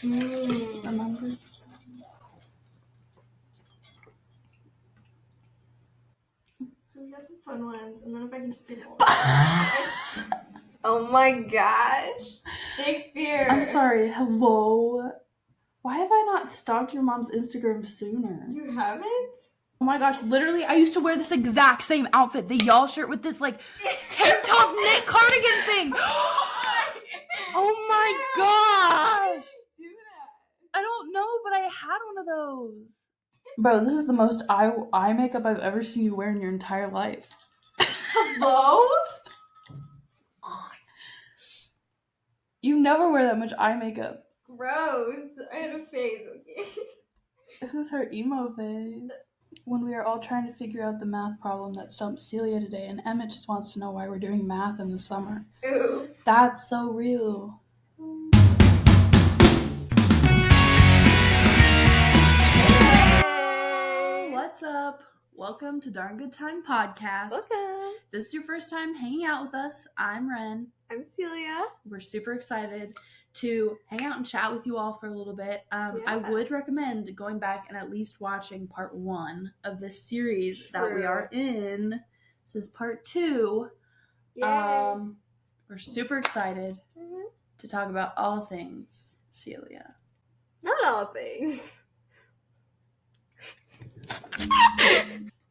Remember? So we got some fun ones, and then if I can just get more. Oh my gosh. Shakespeare. I'm sorry, hello? Why have I not stalked your mom's Instagram sooner? You haven't? Oh my gosh, literally, I used to wear this exact same outfit, the y'all shirt with this, like, tank top knit cardigan thing. Oh my gosh. Do that. I don't know, but I had one of those. Bro, this is the most eye makeup I've ever seen you wear in your entire life. Hello? You never wear that much eye makeup. Gross. I had a phase, okay? It was her emo phase. When we were all trying to figure out the math problem that stumped Celia today, and Emmett just wants to know why we're doing math in the summer. Ooh. That's so real. Hey. What's up? Welcome to Darn Good Time Podcast. Welcome. If this is your first time hanging out with us, I'm Ren. I'm Celia. We're super excited to hang out and chat with you all for a little bit. I would recommend going back and at least watching part 1 of this series that we are in. This is part 2. Yay. We're super excited to talk about all things Celia. Not all things.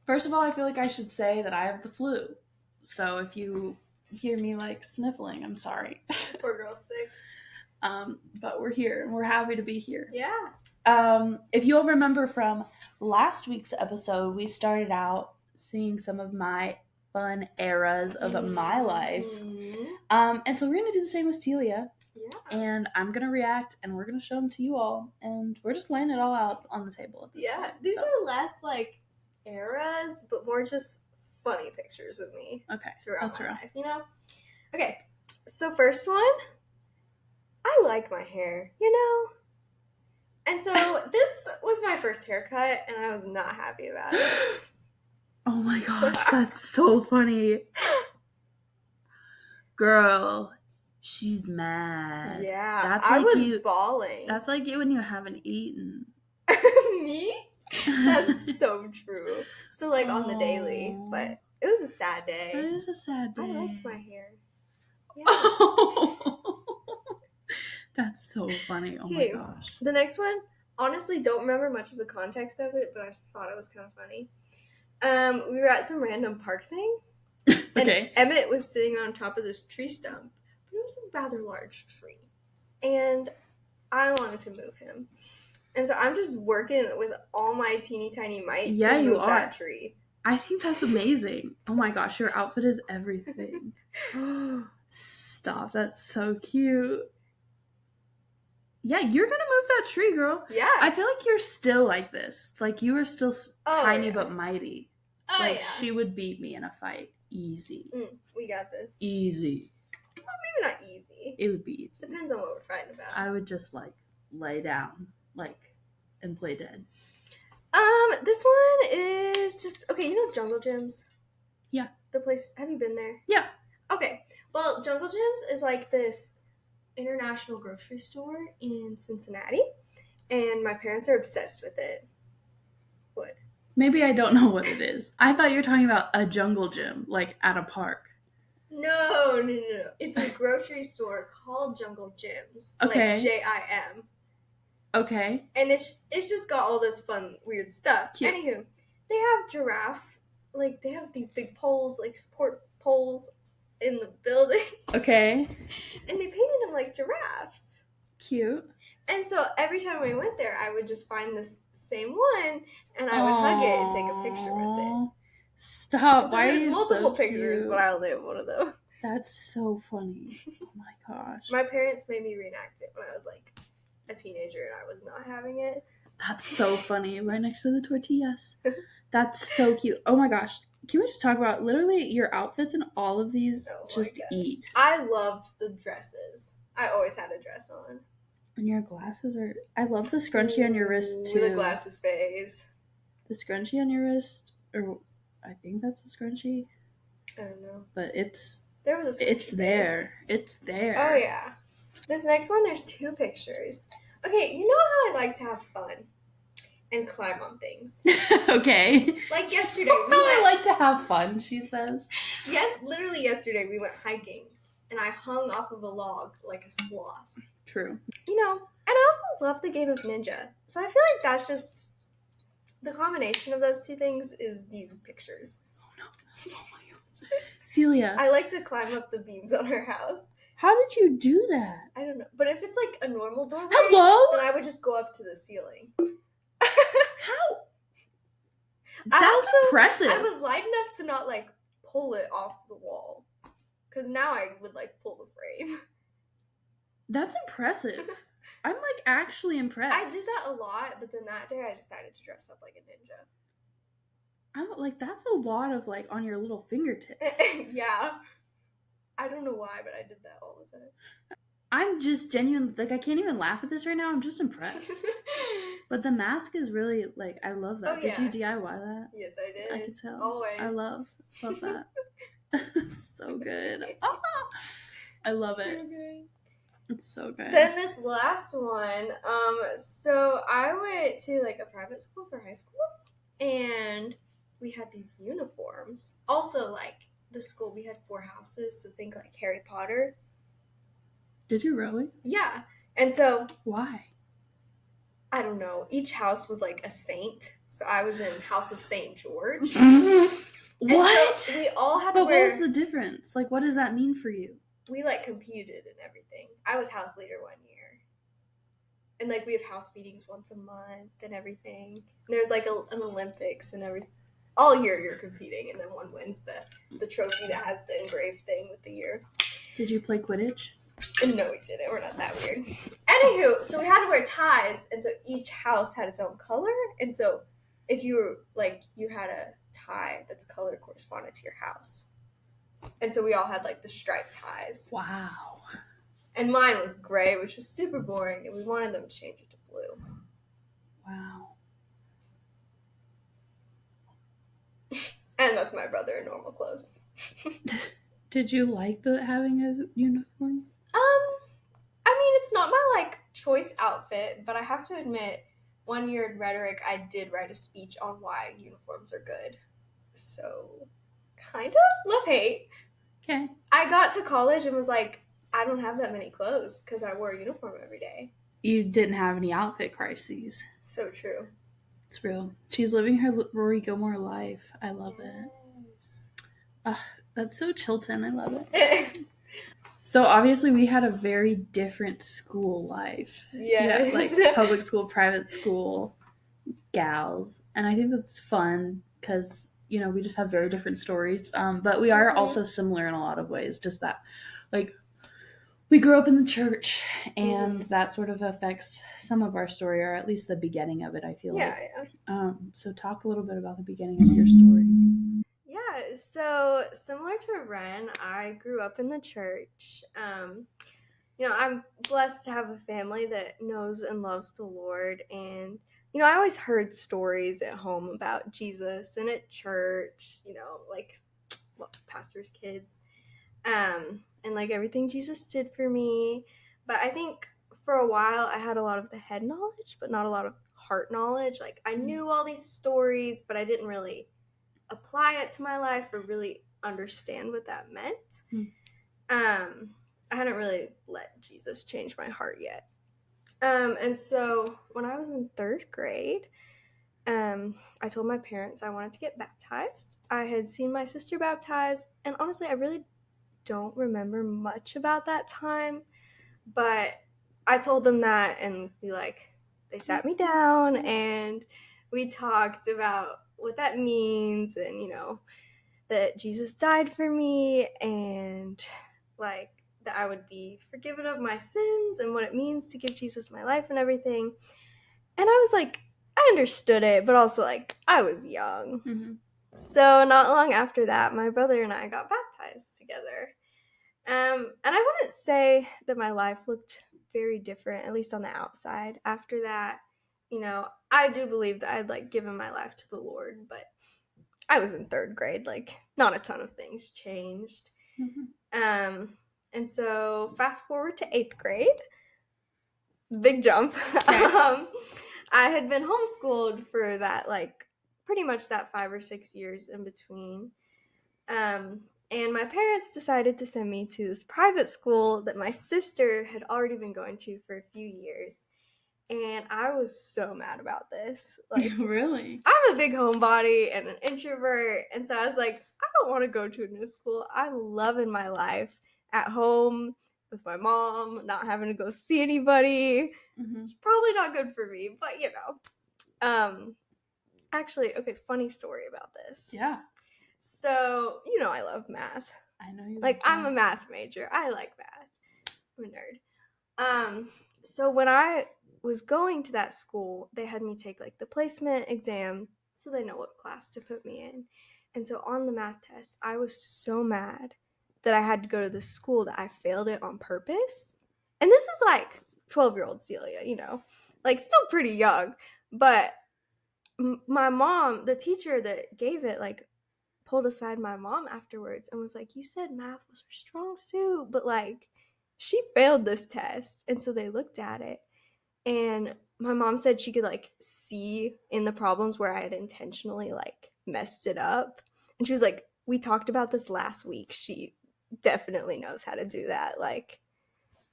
First of all, I feel like I should say that I have the flu. So if you hear me like sniffling, I'm sorry. Poor girl's sick. But we're here and we're happy to be here. Yeah. If you'll remember from last week's episode, we started out seeing some of my fun eras of my life. And so we're going to do the same with Celia. Yeah. And I'm going to react and we're going to show them to you all. And we're just laying it all out on the table at this point. These are less like eras, but more just funny pictures of me. Okay. Throughout my life, you know? Okay. So first one, I like my hair, you know? And so this was my first haircut, and I was not happy about it. Oh my gosh, that's so funny. Girl, she's mad. Yeah, that's I like was bawling. That's like you when you haven't eaten. Me? That's so true. So like on the daily, but it was a sad day. That is a sad day. I liked my hair. Yeah. That's so funny. Oh my gosh. The next one, honestly, don't remember much of the context of it, but I thought it was kind of funny. We were at some random park thing. Okay. And Emmett was sitting on top of this tree stump, but it was a rather large tree. And I wanted to move him. And so I'm just working with all my teeny tiny might to move that tree. I think that's amazing. Oh my gosh, your outfit is everything. Stop, that's so cute. Yeah, you're gonna move that tree, girl. Yeah. I feel like you're still like this. Like, you are still tiny but mighty. Oh, like, she would beat me in a fight. Easy. We got this. Easy. Well, maybe not easy. It would be easy. Depends on what we're fighting about. I would just, like, lay down, like, and play dead. This one is just, okay, you know Jungle Gyms? Yeah. The place, have you been there? Yeah. Okay. Well, Jungle Gyms is like this international grocery store in Cincinnati, and my parents are obsessed with it. What? Maybe I don't know what it is. I thought you were talking about a jungle gym, like at a park. No. It's a grocery store called Jungle Gyms. Okay. Like JIM. Okay. And it's just got all this fun, weird stuff. Cute. Anywho, they have giraffe, like, they have these big poles, like support poles in the building. Okay. And they painted them like giraffes. Cute. And so every time we went there, I would just find this same one, and I would hug it and take a picture with it. Stop. So why there's are you multiple so pictures, cute? but I only have one of those. That's so funny. Oh my gosh. My parents made me reenact it when I was like a teenager and I was not having it. That's so funny. Right next to the tortillas. That's so cute. Oh my gosh. Can we just talk about literally your outfits in all of these? Eat. I loved the dresses. I always had a dress on. And your glasses are... I love the scrunchie on your wrist too. The glasses phase. The scrunchie on your wrist, or I think that's a scrunchie. I don't know. But there was a scrunchie. It's there. It's there. Oh yeah. This next one, there's 2 pictures. Okay, you know how I like to have fun and climb on things. Okay. Like yesterday. I like to have fun, she says. Yes, literally yesterday we went hiking and I hung off of a log like a sloth. True. You know, and I also love the game of Ninja. So I feel like that's just the combination of those two things is these pictures. Oh no. Oh my God. Celia. I like to climb up the beams on her house. How did you do that? I don't know. But if it's like a normal doorway, Hello? then I would just go up to the ceiling. How? That's impressive. I was light enough to not like pull it off the wall. Because now I would like pull the frame. That's impressive. I'm like actually impressed. I did that a lot, but then that day I decided to dress up like a ninja. I'm like, that's a lot of like on your little fingertips. Yeah. I don't know why, but I did that all the time. I'm just genuine, like I can't even laugh at this right now. I'm just impressed. But the mask is really like, I love that. Oh, yeah. Did you DIY that? Yes, I did. I could tell. Always. I love that. It's so good. Oh, I love it. So good. It's so good. Then this last one, so I went to like a private school for high school, and we had these uniforms. Also, like the school, we had 4 houses, so think like Harry Potter. Did you really? Yeah, and so why? I don't know. Each house was like a saint, so I was in House of Saint George. What? So we all had to wear. What was the difference? Like, what does that mean for you? We like competed and everything. I was house leader one year, and like we have house meetings once a month and everything. And there's like an Olympics and everything. All year you're competing, and then one wins the trophy that has the engraved thing with the year. Did you play Quidditch? No, we didn't. We're not that weird. Anywho, so we had to wear ties, and so each house had its own color. And so if you were like you had a tie that's color corresponded to your house. And so we all had like the striped ties. Wow. And mine was gray, which was super boring, and we wanted them to change it to blue. Wow. And that's my brother in normal clothes. Did you like having a uniform? I mean, it's not my like choice outfit, but I have to admit, one year in rhetoric, I did write a speech on why uniforms are good. So, kind of love-hate. Okay. I got to college and was like, I don't have that many clothes because I wore a uniform every day. You didn't have any outfit crises. So true. It's real. She's living her Rory Gilmore life. I love it. That's so Chilton. I love it. So obviously we had a very different school life. Yes. Yeah, like public school, private school, gals. And I think that's fun because, you know, we just have very different stories. But we are also similar in a lot of ways. Just that, like, we grew up in the church, and that sort of affects some of our story, or at least the beginning of it, I feel like. Yeah. So talk a little bit about the beginning of your story. Yeah, so similar to Ren, I grew up in the church. You know, I'm blessed to have a family that knows and loves the Lord. And, you know, I always heard stories at home about Jesus and at church, you know, like lots of pastors' kids. And like everything Jesus did for me. But I think for a while I had a lot of the head knowledge, but not a lot of heart knowledge. Like I knew all these stories, but I didn't really apply it to my life or really understand what that meant. I hadn't really let Jesus change my heart yet. And so when I was in 3rd grade, I told my parents I wanted to get baptized. I had seen my sister baptized, and honestly, I really don't remember much about that time, but I told them that, and they sat me down and we talked about what that means, and you know that Jesus died for me, and like that I would be forgiven of my sins, and what it means to give Jesus my life and everything. And I was like, I understood it, but also like I was young. So not long after that, my brother and I got baptized together. And I wouldn't say that my life looked very different, at least on the outside. After that, you know, I do believe that I'd like given my life to the Lord, but I was in 3rd grade, like not a ton of things changed. And so fast forward to 8th grade, big jump. Okay. I had been homeschooled for that, like, pretty much that 5 or 6 years in between. And my parents decided to send me to this private school that my sister had already been going to for a few years. And I was so mad about this. Like, really? I'm a big homebody and an introvert. And so I was like, I don't want to go to a new school. I'm loving my life at home with my mom, not having to go see anybody. Mm-hmm. It's probably not good for me, but you know. Actually, okay, funny story about this. Yeah. So, you know, I love math. I know you. Like, I'm a math major. I like math. I'm a nerd. So when I was going to that school, they had me take like the placement exam so they know what class to put me in. And so on the math test, I was so mad that I had to go to the school that I failed it on purpose. And this is like 12-year-old Celia, you know, like still pretty young. But my mom, the teacher that gave it, like pulled aside my mom afterwards and was like, you said math was her strong suit, but like she failed this test. And so they looked at it, and my mom said she could like see in the problems where I had intentionally like messed it up. And she was like, we talked about this last week. She definitely knows how to do that. Like,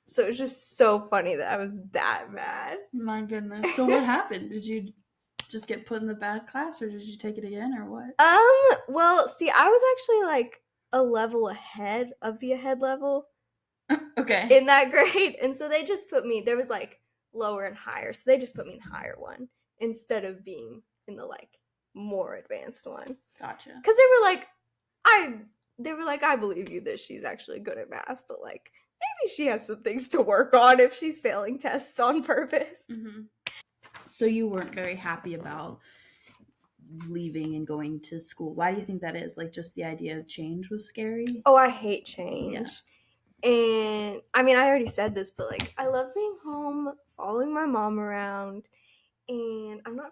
so it was just so funny that I was that mad. My goodness. So what happened? Did you just get put in the bad class, or did you take it again, or what? Well, see, I was actually like a level ahead of the ahead level. Okay. In that grade. And so they just put me, there was like lower and higher. So they just put me in higher one instead of being in the like more advanced one. Gotcha. Because they were like, I believe you that she's actually good at math, but like maybe she has some things to work on if she's failing tests on purpose. Mm-hmm. So you weren't very happy about leaving and going to school. Why do you think that is? Like, just the idea of change was scary? Oh, I hate change. Yeah. And I mean, I already said this, but like, I love being home, following my mom around, and I'm not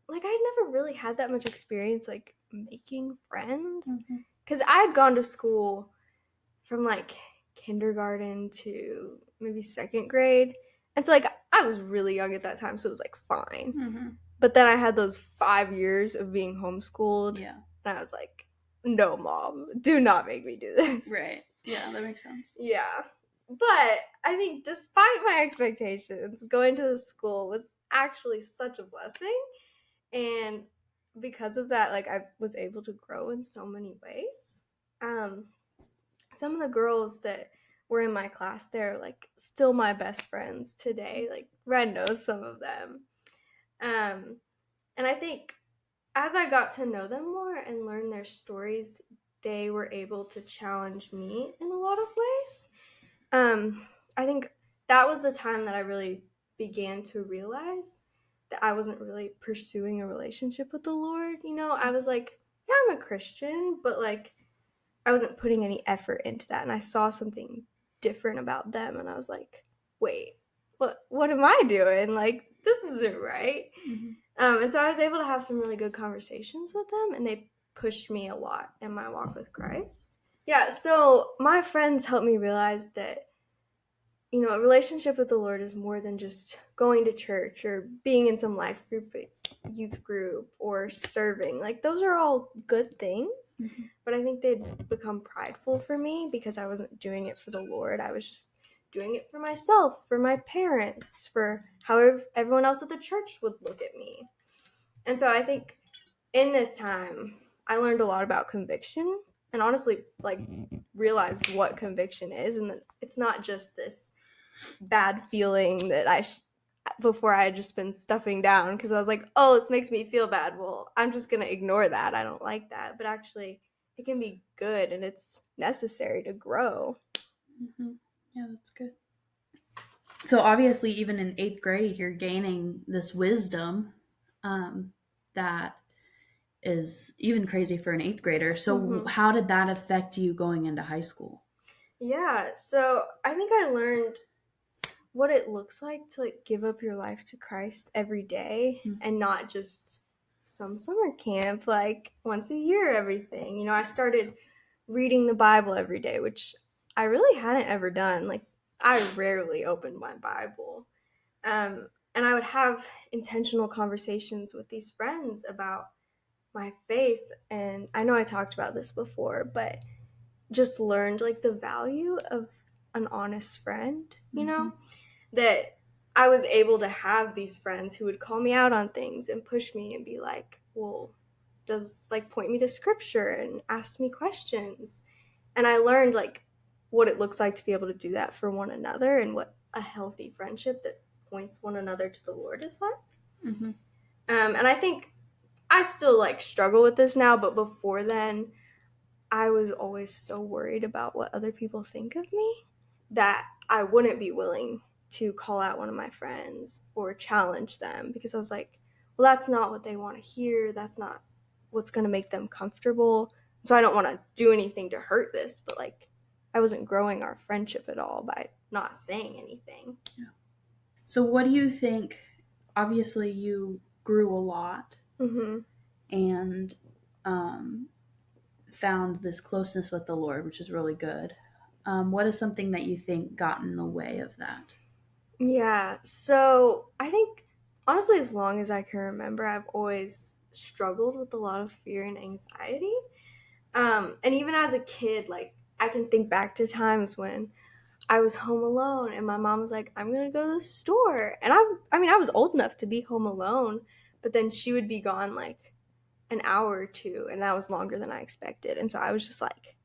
like, I never really had that much experience like making friends, because I had gone to school from like kindergarten to maybe second grade, and so like I was really young at that time, so it was like fine. Mm-hmm. But then I had those 5 years of being homeschooled, Yeah, and I was like, no, mom, do not make me do this. Right. Yeah, that makes sense. Yeah. But I think despite my expectations, going to the school was actually such a blessing. And because of that, like, I was able to grow in so many ways. Some of the girls that were in my class there are like still my best friends today. Like, Ren knows some of them. And I think as I got to know them more and learn their stories, they were able to challenge me in a lot of ways. I think that was the time that I really began to realize that I wasn't really pursuing a relationship with the Lord. You know, I was like, yeah, I'm a Christian, but like I wasn't putting any effort into that. And I saw something different about them, and I was like, wait, what am I doing? Like, this isn't right. Mm-hmm. And so I was able to have some really good conversations with them, and they pushed me a lot in my walk with Christ. Yeah, so my friends helped me realize that, you know, a relationship with the Lord is more than just going to church or being in some life group, youth group, or serving. Like, those are all good things, but I think they'd become prideful for me because I wasn't doing it for the Lord. I was just doing it for myself, for my parents, for however everyone else at the church would look at me. And so I think in this time, I learned a lot about conviction, and honestly, like, realized what conviction is, and that it's not just this bad feeling that before I had just been stuffing down because I was like, oh, this makes me feel bad. Well, I'm just going to ignore that. I don't like that. But actually, it can be good, and it's necessary to grow. Mm-hmm. Yeah, that's good. So obviously, even in 8th grade, you're gaining this wisdom that is even crazy for an 8th grader. So how did that affect you going into high school? Yeah, so I think I learned what it looks like to like give up your life to Christ every day, and not just some summer camp, like once a year, everything. You know, I started reading the Bible every day, which I really hadn't ever done. Like, I rarely opened my Bible. And I would have intentional conversations with these friends about my faith. And I know I talked about this before, but just learned like the value of an honest friend, you know, that I was able to have these friends who would call me out on things and push me and be like, well, does like point me to scripture and ask me questions. And I learned like what it looks like to be able to do that for one another and what a healthy friendship that points one another to the Lord is like. And I think I still like struggle with this now, but before then, I was always so worried about what other people think of me that I wouldn't be willing to call out one of my friends or challenge them because I was like, well, that's not what they want to hear. That's not what's going to make them comfortable. So I don't want to do anything to hurt this, but like I wasn't growing our friendship at all by not saying anything. Yeah. So what do you think? Obviously, you grew a lot and found this closeness with the Lord, which is really good. What is something that you think got in the way of that? Yeah, so I think honestly, as long as I can remember, I've always struggled with a lot of fear and anxiety. And even as a kid, like I can think back to times when I was home alone and my mom was like, I'm gonna go to the store. And I mean, I was old enough to be home alone, but then she would be gone like an hour or two, and that was longer than I expected. And so I was just like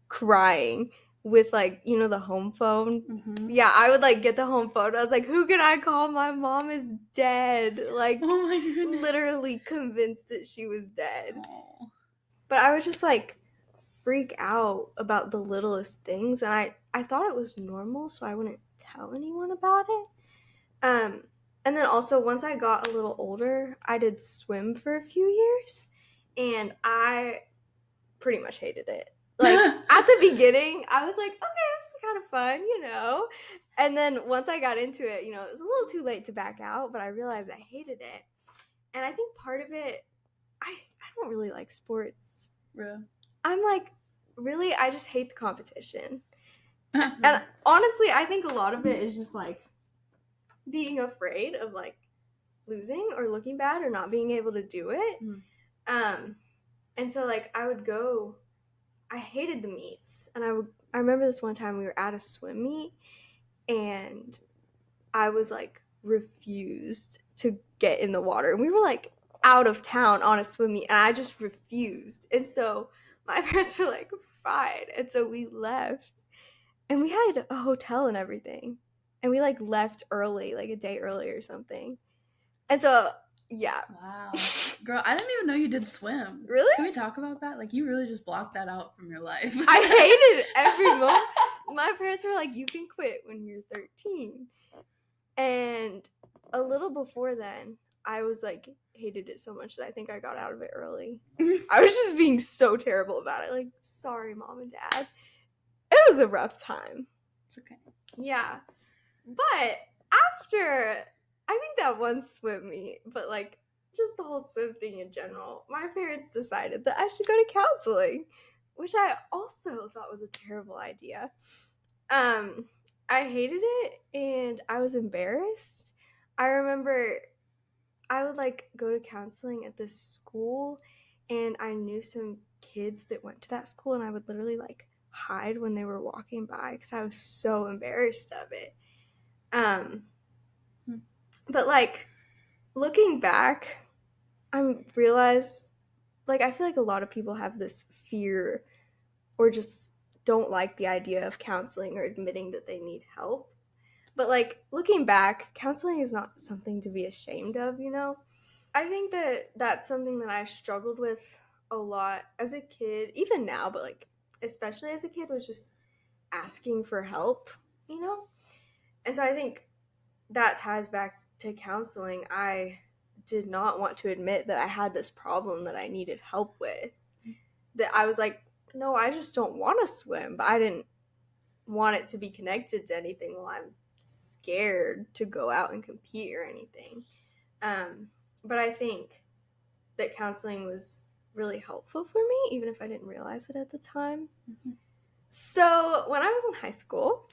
crying with like, you know, the home phone. Yeah, I would like get the home phone. I was like, who can I call? My mom is dead. Like, oh my goodness. Literally convinced that she was dead. Aww. But I would just like freak out about the littlest things, and I thought it was normal, so I wouldn't tell anyone about it. And then also once I got a little older, I did swim for a few years, and I pretty much hated it. Like at the beginning, I was like, okay, this is kind of fun, you know. And then once I got into it, you know, it was a little too late to back out, but I realized I hated it. And I think part of it, I don't really like sports. Yeah. I'm like, really, I just hate the competition. And honestly, I think a lot of it is just like being afraid of like losing or looking bad or not being able to do it. And so like I hated the meets, and I remember this one time we were at a swim meet, and I was like refused to get in the water, and we were like out of town on a swim meet, and I just refused. And so my parents were like, fine. And so we left, and we had a hotel and everything, and we like left early, like a day early or something. And so yeah. Wow. Girl, I didn't even know you did swim. Really? Can we talk about that? Like, you really just blocked that out from your life. I hated every moment. My parents were like, you can quit when you're 13. And a little before then, I was like, hated it so much that I think I got out of it early. I was just being so terrible about it. Like, sorry, Mom and Dad. It was a rough time. It's okay. Yeah. But after, I think that one swim meet, but like just the whole swim thing in general, my parents decided that I should go to counseling, which I also thought was a terrible idea. I hated it, and I was embarrassed. I remember I would like go to counseling at this school, and I knew some kids that went to that school, and I would literally like hide when they were walking by because I was so embarrassed of it. But like looking back, I realized like I feel like a lot of people have this fear or just don't like the idea of counseling or admitting that they need help. But like looking back, counseling is not something to be ashamed of, you know? I think that that's something that I struggled with a lot as a kid, even now, but like especially as a kid, was just asking for help, you know? And so I think that ties back to counseling. I did not want to admit that I had this problem that I needed help with. That I was like, no, I just don't want to swim, but I didn't want it to be connected to anything while I'm scared to go out and compete or anything. But I think that counseling was really helpful for me, even if I didn't realize it at the time. So when I was in high school,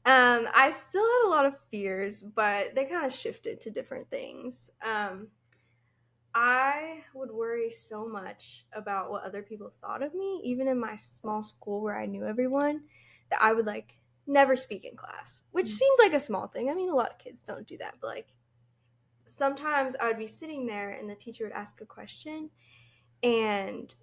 I still had a lot of fears, but they kind of shifted to different things. I would worry so much about what other people thought of me, even in my small school where I knew everyone, that I would like never speak in class, which seems like a small thing. I mean, a lot of kids don't do that, but like sometimes I would be sitting there and the teacher would ask a question and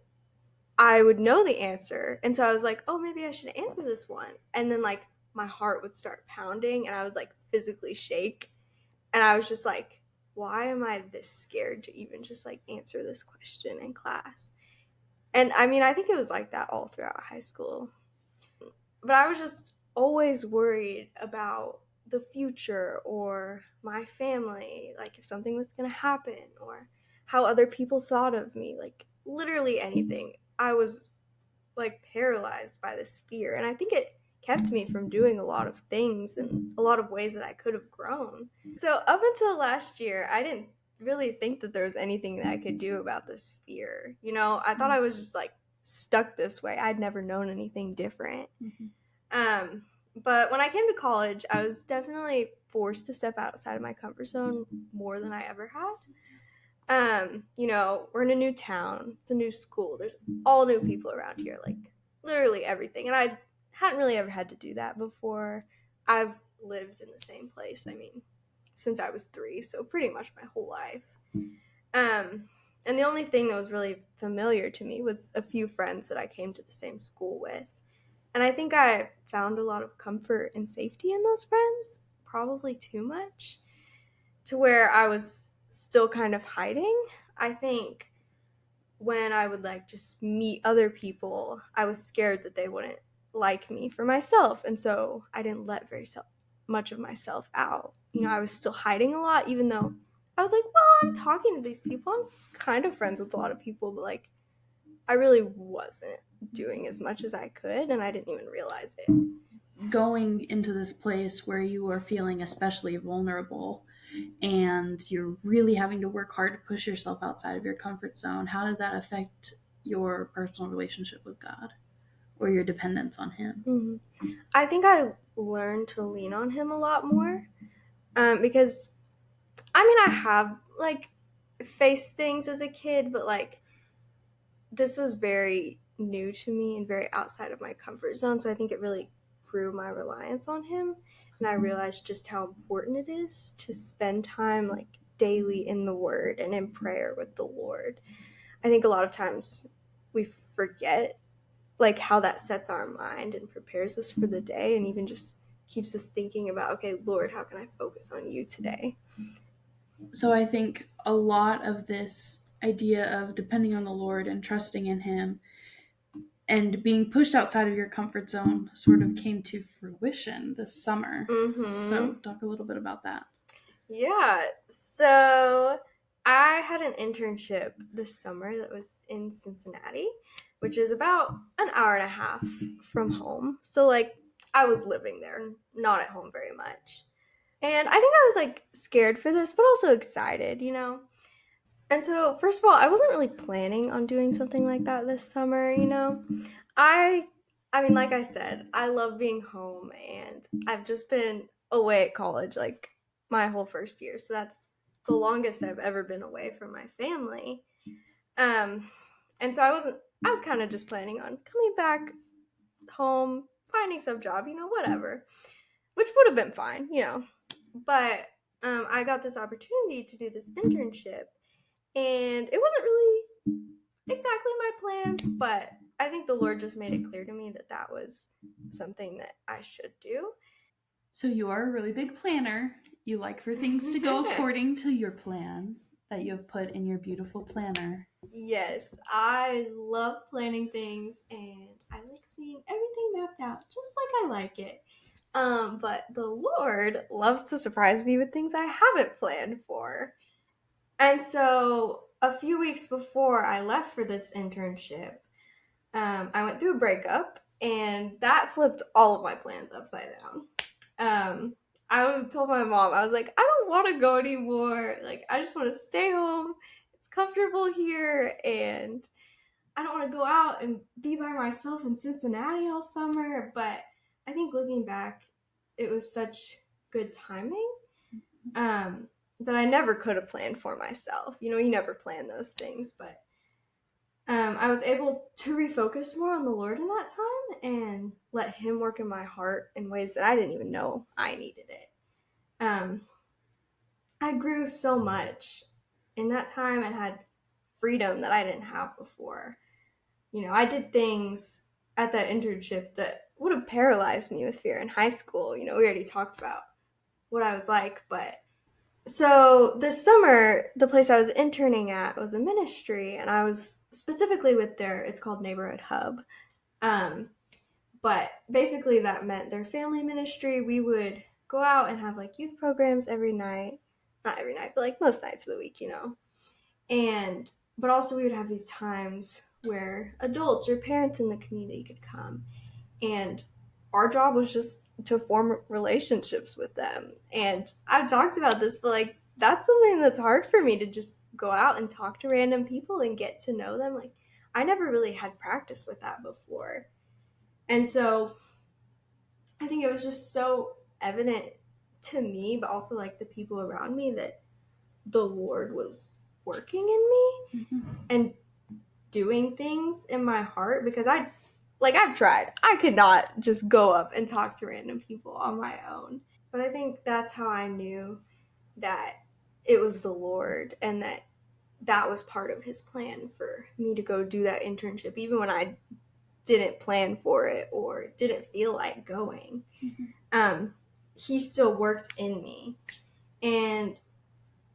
I would know the answer. And so I was like, oh, maybe I should answer this one. And then like my heart would start pounding and I would like physically shake. And I was just like, why am I this scared to even just like answer this question in class? And I mean, I think it was like that all throughout high school. But I was just always worried about the future or my family, like if something was going to happen or how other people thought of me, like literally anything. I was like paralyzed by this fear. And I think it kept me from doing a lot of things and a lot of ways that I could have grown. So up until last year, I didn't really think that there was anything that I could do about this fear. You know, I thought I was just like stuck this way. I'd never known anything different. But when I came to college, I was definitely forced to step outside of my comfort zone more than I ever had. You know, we're in a new town, it's a new school, there's all new people around here, like literally everything. And I hadn't really ever had to do that before. I've lived in the same place, I mean, since I was 3, so pretty much my whole life. And the only thing that was really familiar to me was a few friends that I came to the same school with. And I think I found a lot of comfort and safety in those friends, probably too much, to where I was still kind of hiding. I think when I would like just meet other people, I was scared that they wouldn't like me for myself. And so I didn't let much of myself out. You know, I was still hiding a lot, even though I was like, well, I'm talking to these people. I'm kind of friends with a lot of people, but like I really wasn't doing as much as I could, and I didn't even realize it. Going into this place where you are feeling especially vulnerable and you're really having to work hard to push yourself outside of your comfort zone, how did that affect your personal relationship with God or your dependence on Him? Mm-hmm. I think I learned to lean on Him a lot more because, I mean, I have like faced things as a kid, but like this was very new to me and very outside of my comfort zone. So I think it really grew my reliance on Him. And I realized just how important it is to spend time like daily in the Word and in prayer with the Lord. I think a lot of times we forget like how that sets our mind and prepares us for the day and even just keeps us thinking about, okay, Lord, how can I focus on you today? So I think a lot of this idea of depending on the Lord and trusting in Him and being pushed outside of your comfort zone sort of came to fruition this summer. Mm-hmm. So talk a little bit about that. Yeah. So I had an internship this summer that was in Cincinnati, which is about an hour and a half from home. So like I was living there, not at home very much. And I think I was like scared for this, but also excited, you know? And so, first of all, I wasn't really planning on doing something like that this summer, you know. I I mean, like I said, I love being home and I've just been away at college like my whole first year. So that's the longest I've ever been away from my family. Um and so I was kind of just planning on coming back home, finding some job, you know, whatever. Which would have been fine, you know. But I got this opportunity to do this internship and it wasn't really exactly my plans, but I think the Lord just made it clear to me that that was something that I should do. So you are a really big planner. You like for things to go according to your plan that you have put in your beautiful planner. Yes, I love planning things and I like seeing everything mapped out just like I like it. But the Lord loves to surprise me with things I haven't planned for. And so a few weeks before I left for this internship, I went through a breakup, and that flipped all of my plans upside down. I told my mom, I was like, I don't want to go anymore. Like, I just want to stay home. It's comfortable here, and I don't want to go out and be by myself in Cincinnati all summer. But I think looking back, it was such good timing that I never could have planned for myself. You know, you never plan those things, but I was able to refocus more on the Lord in that time and let Him work in my heart in ways that I didn't even know I needed it. I grew so much in that time and had freedom that I didn't have before. You know, I did things at that internship that would have paralyzed me with fear in high school. You know, we already talked about what I was like, but so this summer, the place I was interning at was a ministry, and I was specifically with it's called Neighborhood Hub. But basically that meant their family ministry. We would go out and have like youth programs every night. Not every night, but like most nights of the week, you know. But also we would have these times where adults or parents in the community could come. And our job was just to form relationships with them. And I've talked about this, but like that's something that's hard for me, to just go out and talk to random people and get to know them. Like I never really had practice with that before. And so I think it was just so evident to me, but also like the people around me, that the Lord was working in me and doing things in my heart, because I've tried. I could not just go up and talk to random people on my own. But I think that's how I knew that it was the Lord, and that was part of His plan for me to go do that internship, even when I didn't plan for it or didn't feel like going. He still worked in me. And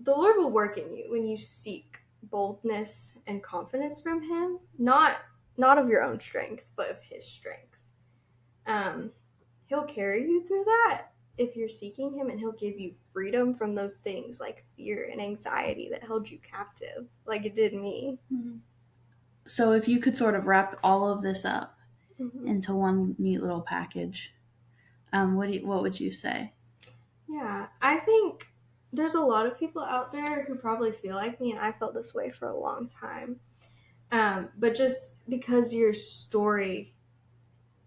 the Lord will work in you when you seek boldness and confidence from Him, not of your own strength, but of His strength. He'll carry you through that if you're seeking Him, and He'll give you freedom from those things like fear and anxiety that held you captive, like it did me. So if you could sort of wrap all of this up into one neat little package, what would you say? Yeah, I think there's a lot of people out there who probably feel like me, and I felt this way for a long time. But just because your story,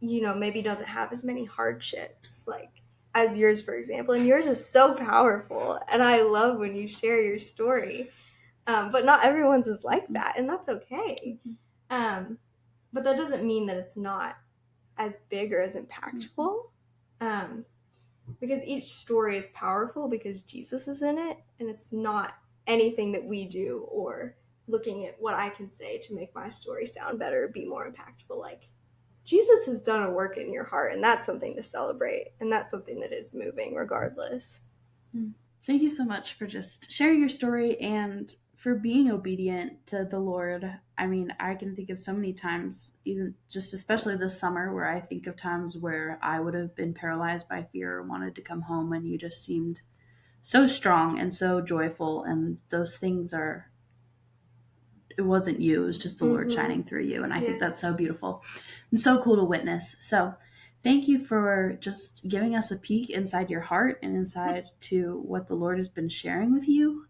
you know, maybe doesn't have as many hardships, like as yours, for example, and yours is so powerful, and I love when you share your story. But not everyone's is like that, and that's okay. But that doesn't mean that it's not as big or as impactful. Because each story is powerful because Jesus is in it, and it's not anything that we do or looking at what I can say to make my story sound better or be more impactful. Like, Jesus has done a work in your heart, and that's something to celebrate, and that's something that is moving regardless. Thank you so much for just sharing your story and for being obedient to the Lord. I mean, I can think of so many times, even just especially this summer, where I think of times where I would have been paralyzed by fear or wanted to come home, and you just seemed so strong and so joyful. And those things it wasn't you, it was just the Lord shining through you. And I think that's so beautiful and so cool to witness. So thank you for just giving us a peek inside your heart and inside to what the Lord has been sharing with you.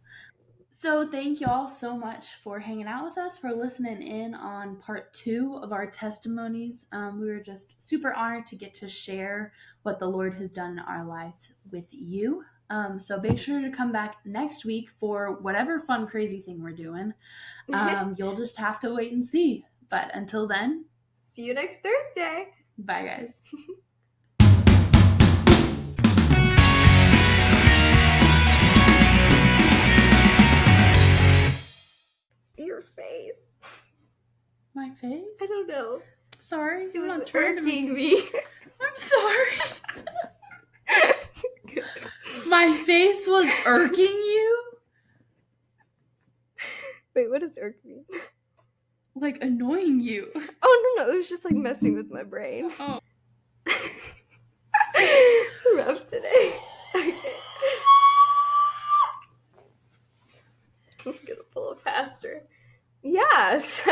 So thank y'all so much for hanging out with us, for listening in on part 2 of our testimonies. We were just super honored to get to share what the Lord has done in our life with you. So make sure to come back next week for whatever fun, crazy thing we're doing. You'll just have to wait and see. But until then, see you next Thursday. Bye, guys. Your face. My face? I don't know. Sorry. It was irking me. I'm sorry. My face was irking you? Wait, what does irk mean? Like annoying you. Oh, no, it was just like messing with my brain. Oh. Rough today. Okay. I'm gonna pull a faster. Yes.